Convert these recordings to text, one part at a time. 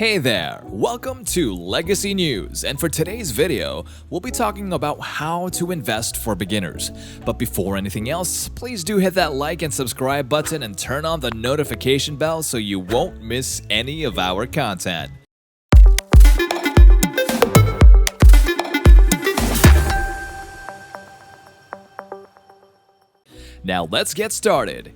Hey there, welcome to Legacy News, and for today's video, we'll be talking about how to invest for beginners. But before anything else, please do hit that like and subscribe button and turn on the notification bell so you won't miss any of our content. Now let's get started.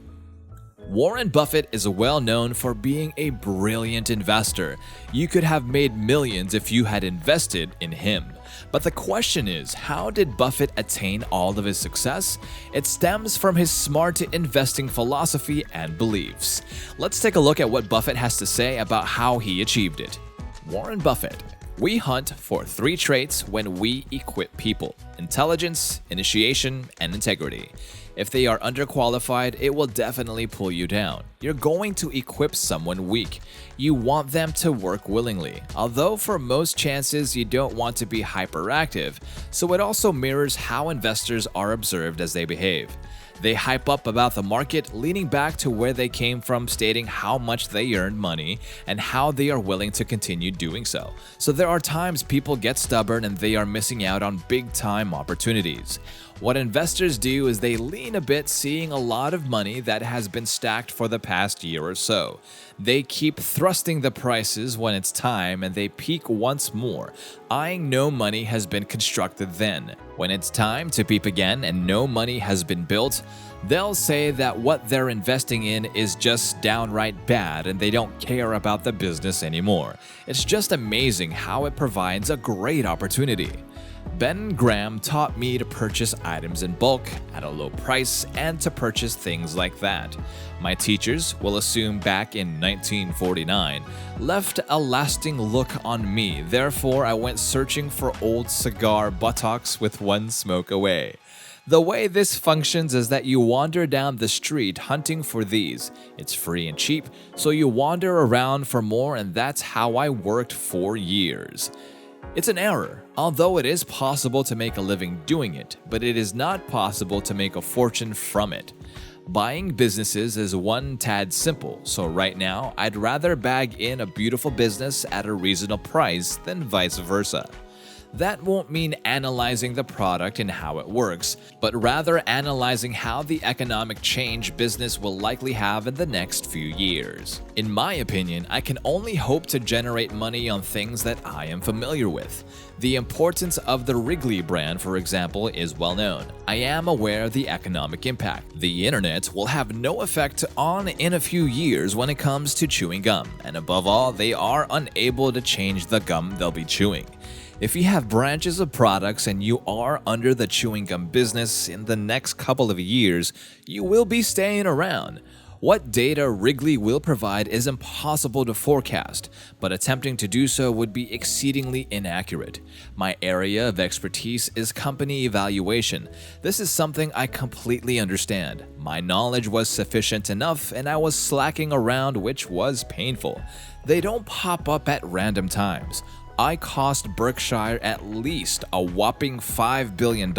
Warren Buffett is well known for being a brilliant investor. You could have made millions if you had invested in him. But the question is, how did Buffett attain all of his success? It stems from his smart investing philosophy and beliefs. Let's take a look at what Buffett has to say about how he achieved it. Warren Buffett. We hunt for three traits when we equip people: intelligence, initiation, and integrity. If they are underqualified, it will definitely pull you down. You're going to equip someone weak. You want them to work willingly, although for most chances you don't want to be hyperactive, so it also mirrors how investors are observed as they behave. They hype up about the market, leaning back to where they came from, stating how much they earned money and how they are willing to continue doing so. So there are times people get stubborn and they are missing out on big-time opportunities. What investors do is they lean a bit, seeing a lot of money that has been stacked for the past year or so. They keep thrusting the prices when it's time and they peak once more, eyeing no money has been constructed then. When it's time to peep again and no money has been built, they'll say that what they're investing in is just downright bad and they don't care about the business anymore. It's just amazing how it provides a great opportunity. Ben Graham taught me to purchase items in bulk at a low price and to purchase things like that. My teachers, will assume back in 1949, left a lasting look on me. Therefore, I went searching for old cigar buttocks with one smoke away. The way this functions is that you wander down the street hunting for these. It's free and cheap, so you wander around for more, and that's how I worked for years. It's an error, although it is possible to make a living doing it, but it is not possible to make a fortune from it. Buying businesses is one tad simple, so right now I'd rather bag in a beautiful business at a reasonable price than vice versa. That won't mean analyzing the product and how it works, but rather analyzing how the economic change business will likely have in the next few years. In my opinion, I can only hope to generate money on things that I am familiar with. The importance of the Wrigley brand, for example, is well known. I am aware of the economic impact. The internet will have no effect on in a few years when it comes to chewing gum, and above all, they are unable to change the gum they'll be chewing. If you have branches of products and you are under the chewing gum business in the next couple of years, you will be staying around. What data Wrigley will provide is impossible to forecast, but attempting to do so would be exceedingly inaccurate. My area of expertise is company evaluation. This is something I completely understand. My knowledge was sufficient enough and I was slacking around, which was painful. They don't pop up at random times. I cost Berkshire at least a whopping $5 billion,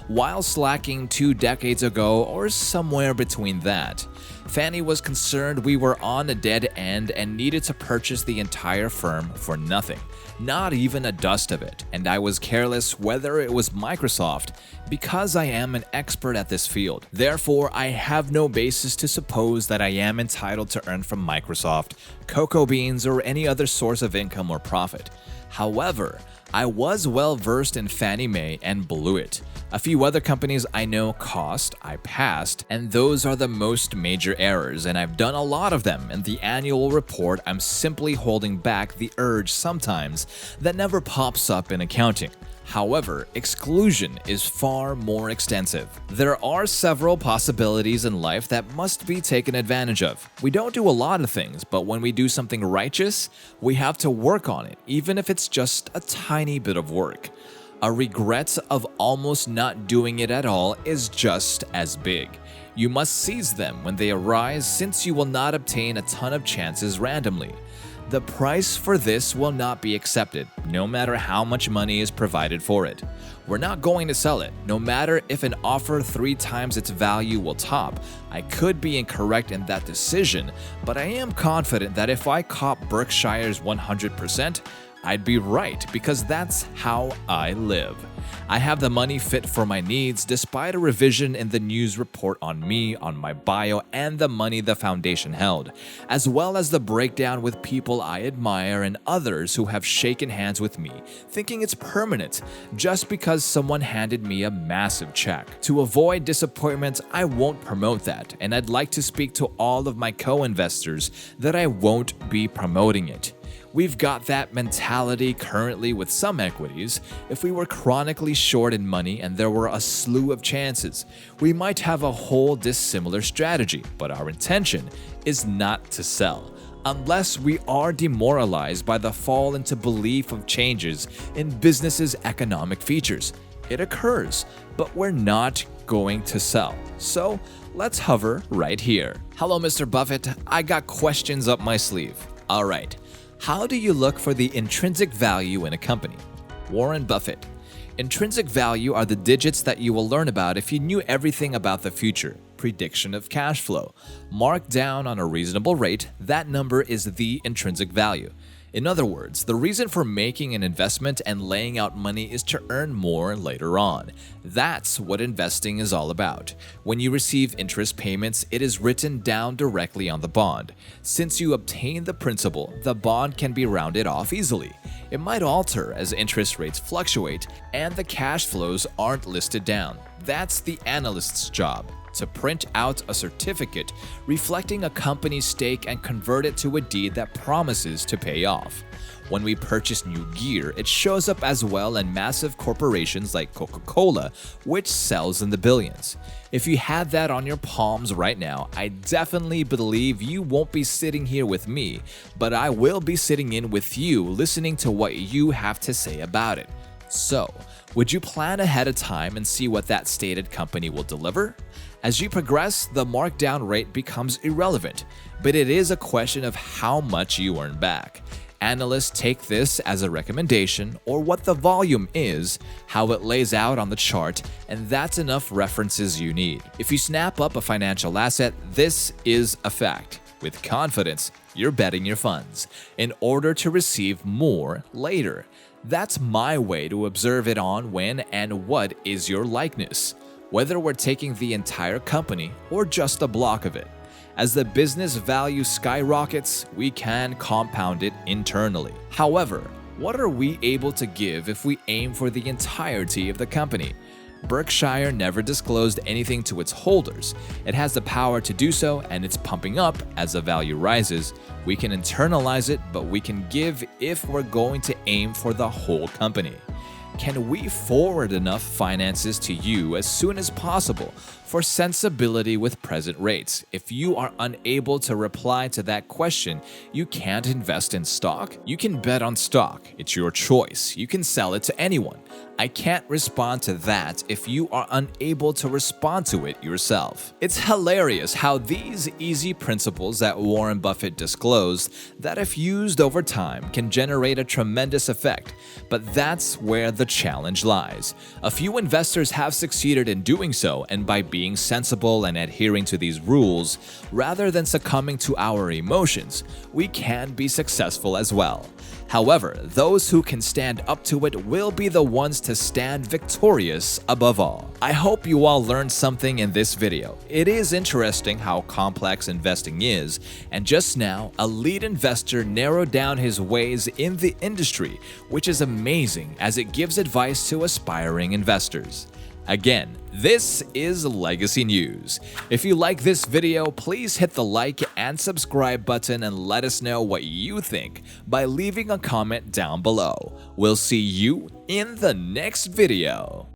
while slacking 2 decades ago or somewhere between that. Fannie was concerned we were on a dead end and needed to purchase the entire firm for nothing, not even a dust of it, and I was careless whether it was Microsoft, because I am an expert at this field. Therefore, I have no basis to suppose that I am entitled to earn from Microsoft, cocoa beans, or any other source of income or profit. However, I was well versed in Fannie Mae and blew it. A few other companies I know I passed, and those are the most major errors, and I've done a lot of them. In the annual report, I'm simply holding back the urge sometimes that never pops up in accounting. However, exclusion is far more extensive. There are several possibilities in life that must be taken advantage of. We don't do a lot of things, but when we do something righteous, we have to work on it, even if it's just a tiny bit of work. A regret of almost not doing it at all is just as big. You must seize them when they arise, since you will not obtain a ton of chances randomly. the price for this will not be accepted, no matter how much money is provided for it. We're not going to sell it, no matter if an offer 3 times its value will top. I could be incorrect in that decision, but I am confident that if I cop Berkshire's 100%, I'd be right because that's how I live. I have the money fit for my needs despite a revision in the news report on me, on my bio, and the money the foundation held, as well as the breakdown with people I admire and others who have shaken hands with me, thinking it's permanent just because someone handed me a massive check. To avoid disappointment, I won't promote that, and I'd like to speak to all of my co-investors that I won't be promoting it. We've got that mentality currently with some equities. If we were chronically short in money and there were a slew of chances, we might have a whole dissimilar strategy, but our intention is not to sell. Unless we are demoralized by the fall into belief of changes in businesses' economic features. It occurs, but we're not going to sell. So let's hover right here. Hello, Mr. Buffett. I got questions up my sleeve. All right. How do you look for the intrinsic value in a company? Warren Buffett. Intrinsic value are the digits that you will learn about if you knew everything about the future. Prediction of cash flow. Marked down on a reasonable rate, that number is the intrinsic value. In other words, the reason for making an investment and laying out money is to earn more later on. That's what investing is all about. When you receive interest payments, it is written down directly on the bond. Since you obtain the principal, the bond can be rounded off easily. It might alter as interest rates fluctuate and the cash flows aren't listed down. That's the analyst's job. To print out a certificate reflecting a company's stake and convert it to a deed that promises to pay off. When we purchase new gear, it shows up as well in massive corporations like Coca-Cola, which sells in the billions. If you had that on your palms right now, I definitely believe you won't be sitting here with me, but I will be sitting in with you listening to what you have to say about it. So, would you plan ahead of time and see what that stated company will deliver? As you progress, the markdown rate becomes irrelevant, but it is a question of how much you earn back. Analysts take this as a recommendation or what the volume is, how it lays out on the chart, and that's enough references you need. If you snap up a financial asset, this is a fact. With confidence, you're betting your funds in order to receive more later. That's my way to observe it on when and what is your likeness, whether we're taking the entire company or just a block of it. As the business value skyrockets, we can compound it internally. However, what are we able to give if we aim for the entirety of the company? Berkshire never disclosed anything to its holders. It has the power to do so, and it's pumping up as the value rises. We can internalize it, but we can give if we're going to aim for the whole company. Can we forward enough finances to you as soon as possible for sensibility with present rates? If you are unable to reply to that question, you can't invest in stock? You can bet on stock. It's your choice. You can sell it to anyone. I can't respond to that if you are unable to respond to it yourself. It's hilarious how these easy principles that Warren Buffett disclosed that if used over time can generate a tremendous effect, but that's where the challenge lies. A few investors have succeeded in doing so, and by being sensible and adhering to these rules, rather than succumbing to our emotions, we can be successful as well. However, those who can stand up to it will be the ones to stand victorious above all. I hope you all learned something in this video. It is interesting how complex investing is, and just now, a lead investor narrowed down his ways in the industry, which is amazing as it gives advice to aspiring investors. Again, this is Legacy News. If you like this video, please hit the like and subscribe button and let us know what you think by leaving a comment down below. We'll see you in the next video.